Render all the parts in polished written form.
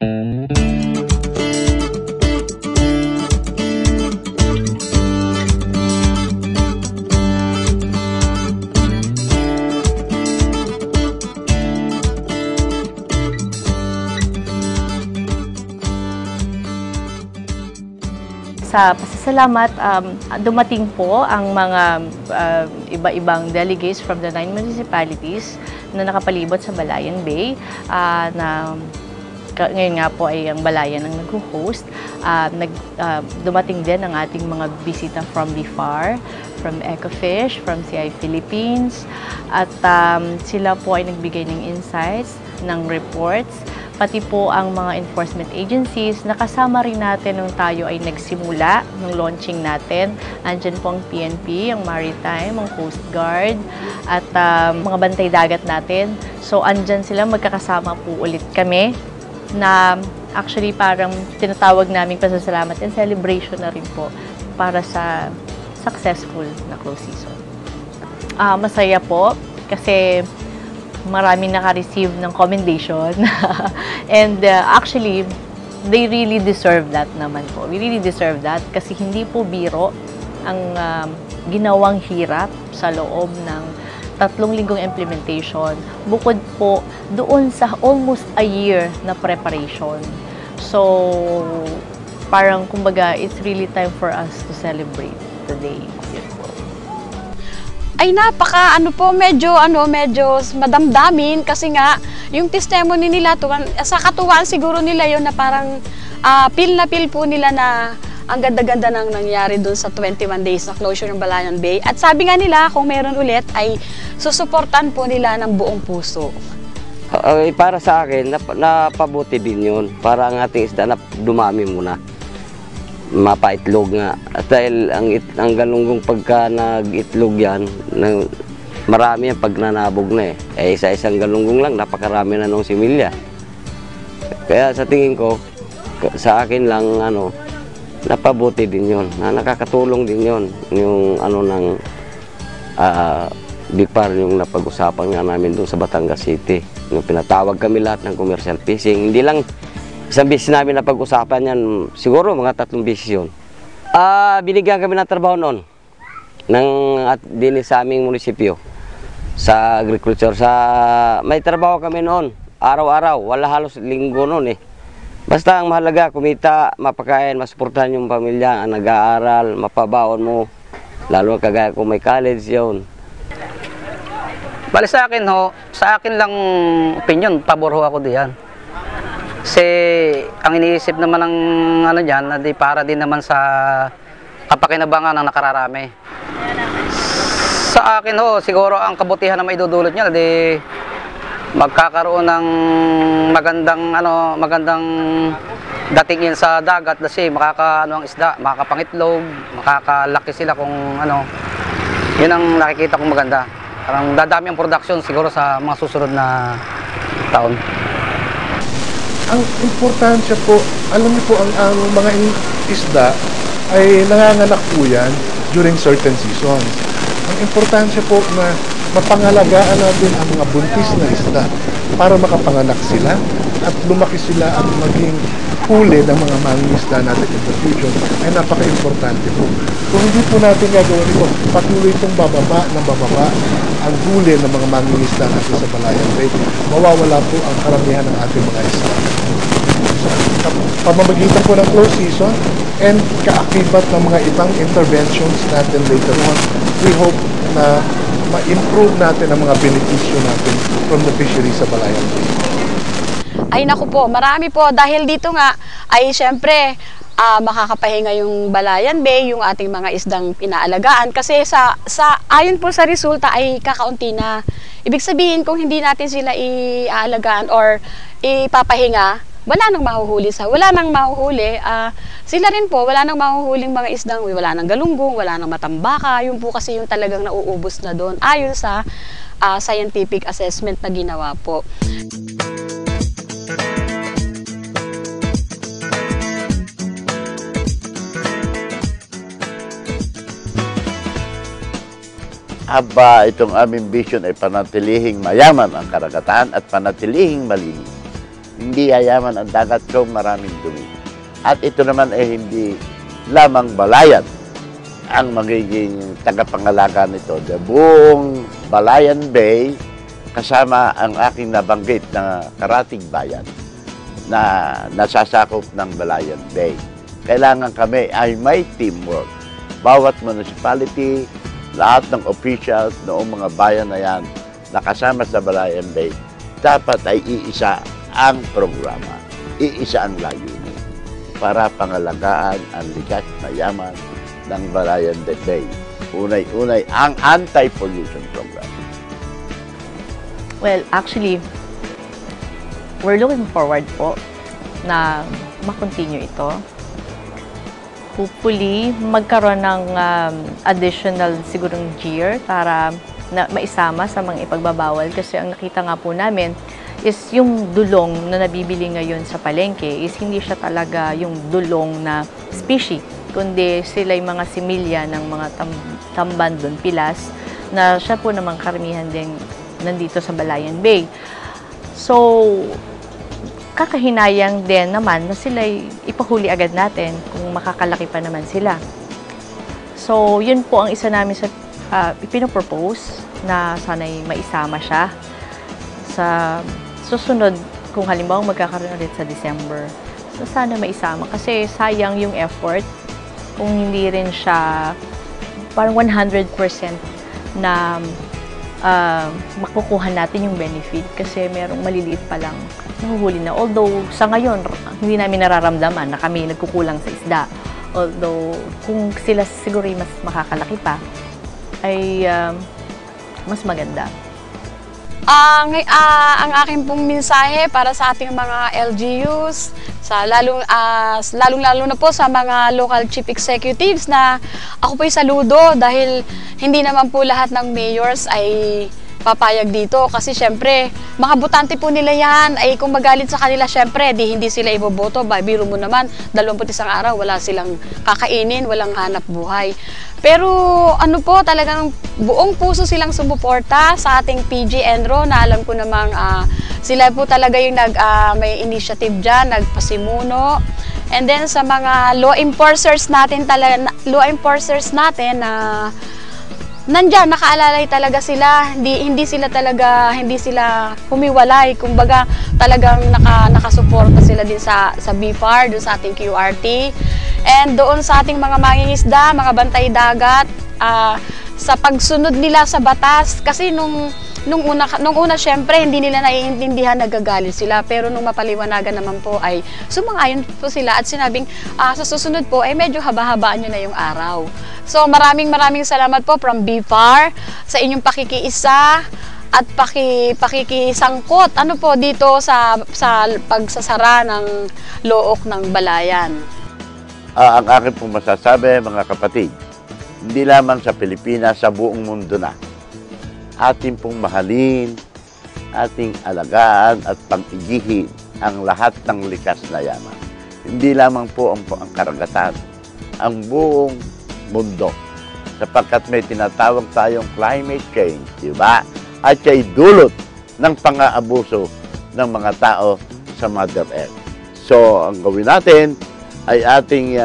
Sa pasasalamat, dumating po ang mga iba-ibang delegates from the 9 municipalities na nakapalibot sa Balayan Bay, na ngayon nga po ay ang Balayan ang nag-host. Dumating din ang ating mga bisita from BIFAR, from Ecofish, from CI Philippines, at sila po ay nagbigay ng insights, ng reports, pati po ang mga enforcement agencies. Nakasama rin natin nung tayo ay nagsimula ng launching natin. Andyan po ang PNP, ang Maritime, ang Coast Guard, at mga bantay dagat natin. So andyan sila, magkakasama po ulit kami na actually parang tinatawag namin pasasalamat and celebration na rin po para sa successful na close season. Masaya po kasi marami naka-receive ng commendation and actually they really deserve that naman po. We really deserve that kasi hindi po biro ang ginawang hirap sa loob ng 3 linggong implementation, bukod po doon sa almost a year na preparation. So parang kumbaga it's really time for us to celebrate today. Ay medyo madamdamin kasi nga yung testimony nila sa katuwaan siguro nila yon na parang feel po nila na ang ganda-ganda nang nangyari doon sa 21 days na closure ng Balayan Bay. At sabi nga nila kung meron ulit ay susuportan po nila ng buong puso. Para sa akin, napabuti din yun. Para ang ating isda na dumami muna. Mapaitlog nga. At dahil ang galunggong pagka nag-itlog yan, marami yan pag nanabog na eh. Isa-isang galunggong lang, napakarami na nung similya. Kaya sa tingin ko, sa akin lang, napabuti din yun. Nakakatulong din yun. Yung ng BIFAR, yung napag-usapan nga namin doon sa Batangas City. Yung pinatawag kami lahat ng commercial fishing. Hindi lang isang beses namin na pag-usapan yan, siguro mga 3 beses yun. Binigyan kami ng trabaho noon din sa aming munisipyo sa agriculture. May trabaho kami noon, araw-araw, wala halos linggo noon eh. Basta ang mahalaga, kumita, mapakain, masuportahan yung pamilya, ang nag-aaral, mapabaon mo, lalo kagaya kung may college yun. Bali sa akin lang opinion, pabor ho ako diyan. Kasi ang iniisip naman ng diyan na di para din naman sa kapakinabangan ng nakararami. Sa akin siguro ang kabutihan na maidudulot niya di magkakaroon ng magandang datingin sa dagat kasi ang isda, makakapangitlog, makakalaki sila kung Yun ang nakikita kong maganda. Parang dadami ang production siguro sa mga susunod na taon. Ang importansya po, alam niyo po, ang mga isda ay nanganganak po yan during certain seasons. Ang importansya po na mapangalagaan natin ang mga buntis na isda para makapanganak sila at lumaki sila at maging huli ng mga mangingisda natin in the future ay napaka-importante po. Kung hindi po natin gagawin ito, patuloy itong bababa ang huli ng mga mangingisda natin sa Balayan Bay, mawawala po ang karamihan ng ating mga isda. Sa pamamagitan po ng close season and kaakibat ng mga ibang interventions natin later on, we hope na ma-improve natin ang mga benepisyo natin from the fishery sa Balayan Bay. Ay naku po, marami po dahil dito nga ay syempre makakapahinga yung Balayan Bay, yung ating mga isdang pinaalagaan kasi ayon po sa resulta ay kakaunti na. Ibig sabihin kung hindi natin sila iaalagaan or ipapahinga, wala nang mahuhuli sila rin po, wala nang mahuhuling mga isdang, wala nang galunggong, wala nang matambaka, yun po kasi yung talagang nauubos na doon ayon sa scientific assessment na ginawa po. Itong aming vision ay panatilihing mayaman ang karagatan at panatilihing malinis Hindi yayaman ang dagat kung maraming dumi. At ito naman ay hindi lamang Balayan ang magiging tagapangalaga nito. The buong Balayan Bay kasama ang aking nabanggit na karatig bayan na nasasakop ng Balayan Bay. Kailangan kami ay may teamwork. Bawat municipality, lahat ng officials noong mga bayan na yan na kasama sa Balayan Bay, dapat ay iisa ang programa, iisa ang layunin para pangalagaan ang likas na yaman ng Balayan Bay. Unay-unay ang anti-pollution program. Well, actually, we're looking forward po na makontinue ito. Hopefully, magkaroon ng additional sigurong year para na maisama sa mga ipagbabawal kasi ang nakita nga po namin is yung dulong na nabibili ngayon sa palengke is hindi siya talaga yung dulong na species, kundi sila yung mga similya ng mga tamban doon, pilas, na siya po namang karamihan din nandito sa Balayan Bay. So, kakahinayang din naman na sila ipahuli agad natin kung makakalaki pa naman sila. So, yun po ang isa namin sa ipinopropose na sana'y maisama siya sa susunod kung halimbawa magkakaroon ulit sa December. So, sana maisama kasi sayang yung effort kung hindi rin siya parang 100% na makukuha natin yung benefit kasi merong maliliit pa lang nahuhuli na. Although, sa ngayon, hindi namin nararamdaman na kami nagkukulang sa isda. Although, kung sila siguro mas makakalaki pa, ay mas maganda. Ang aking pong mensahe para sa ating mga LGUs, lalong-lalo na po sa mga local chief executives na ako po'y saludo dahil hindi naman po lahat ng mayors ay papayag dito kasi syempre mga botante po nila yan ay kung magalit sa kanila syempre hindi sila iboboto. Biro mo naman 21 araw wala silang kakainin, walang hanap buhay. Pero ano po talagang buong puso silang sumuporta sa ating PG Enro na alam ko namang sila po talaga yung may initiative dyan, nagpasimuno. And then sa mga law enforcers natin na nandyan, nakaalalay talaga sila, hindi sila humiwalay, kumbaga talagang nakasuporta sila din sa BFAR, doon sa ating QRT, and doon sa ating mga mangingisda, mga bantay dagat, sa pagsunod nila sa batas, kasi nung una syempre hindi nila naiintindihan, nagagalit sila, pero nung mapaliwanagan naman po ay sumang-ayon po sila at sinabing sa susunod po ay medyo haba-habaan nyo na yung araw. So maraming salamat po from BFAR sa inyong pakikiisa at pakikisangkot po dito sa pagsasara ng look ng Balayan. Ang akin pong masasabi mga kapatid, hindi lamang sa Pilipinas, sa buong mundo na ating pong mahalin, ating alagaan at pag-igihin ang lahat ng likas na yaman. Hindi lamang po ang karagatan, ang buong mundo. Sapagkat may tinatawag tayong climate change, di ba? At siya'y dulot ng pang-aabuso ng mga tao sa Mother Earth. So, ang gawin natin ay ating,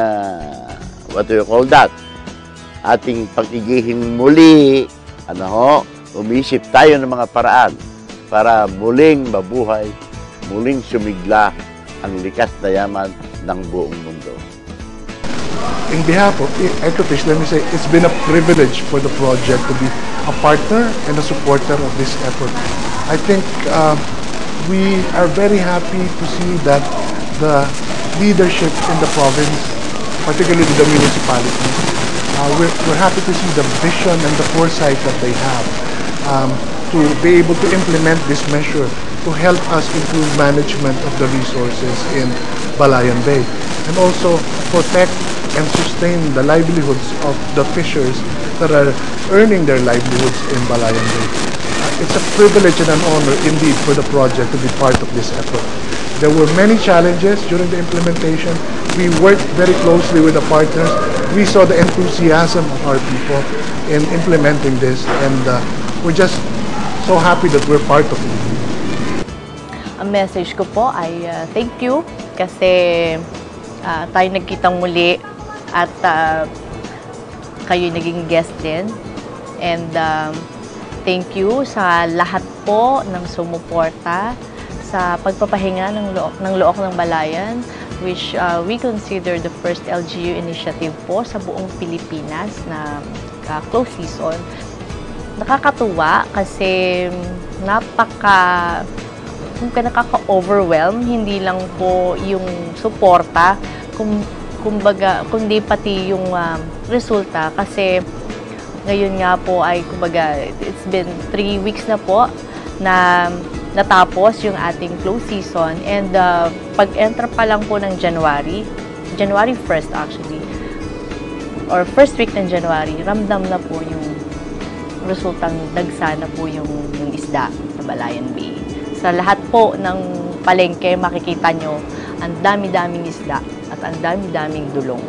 what do you call that? Ating pag-igihin muli, umisip tayo ng mga paraan para muling mabuhay, muling sumigla ang likas na yaman ng buong mundo. In behalf of Ecofish, let me say it's been a privilege for the project to be a partner and a supporter of this effort. I think we are very happy to see that the leadership in the province, particularly the municipalities, we're happy to see the vision and the foresight that they have to be able to implement this measure to help us improve management of the resources in Balayan Bay and also protect and sustain the livelihoods of the fishers that are earning their livelihoods in Balayan Bay. It's a privilege and an honor indeed for the project to be part of this effort. There were many challenges during the implementation. We worked very closely with the partners. We saw the enthusiasm of our people in implementing this, and we're just so happy that we're part of it. Ang message ko po ay thank you kasi tayo nagkitang muli at kayo naging guest din. And thank you sa lahat po ng sumuporta sa pagpapahinga ng Look ng Balayan, which we consider the first LGU initiative po sa buong Pilipinas na close season. Nakakatuwa kasi nakaka-overwhelm, hindi lang po yung suporta, kumbaga, kundi pati yung resulta. Kasi ngayon nga po ay, kumbaga, it's been 3 weeks na po na natapos yung ating close season. And pag-enter pa lang po ng January 1st actually, or first week ng January, ramdam na po yung resultang dagsa na po yung isda sa Balayan Bay. Sa lahat po ng palengke, makikita nyo, ang dami-daming isda at ang dami-daming dulong.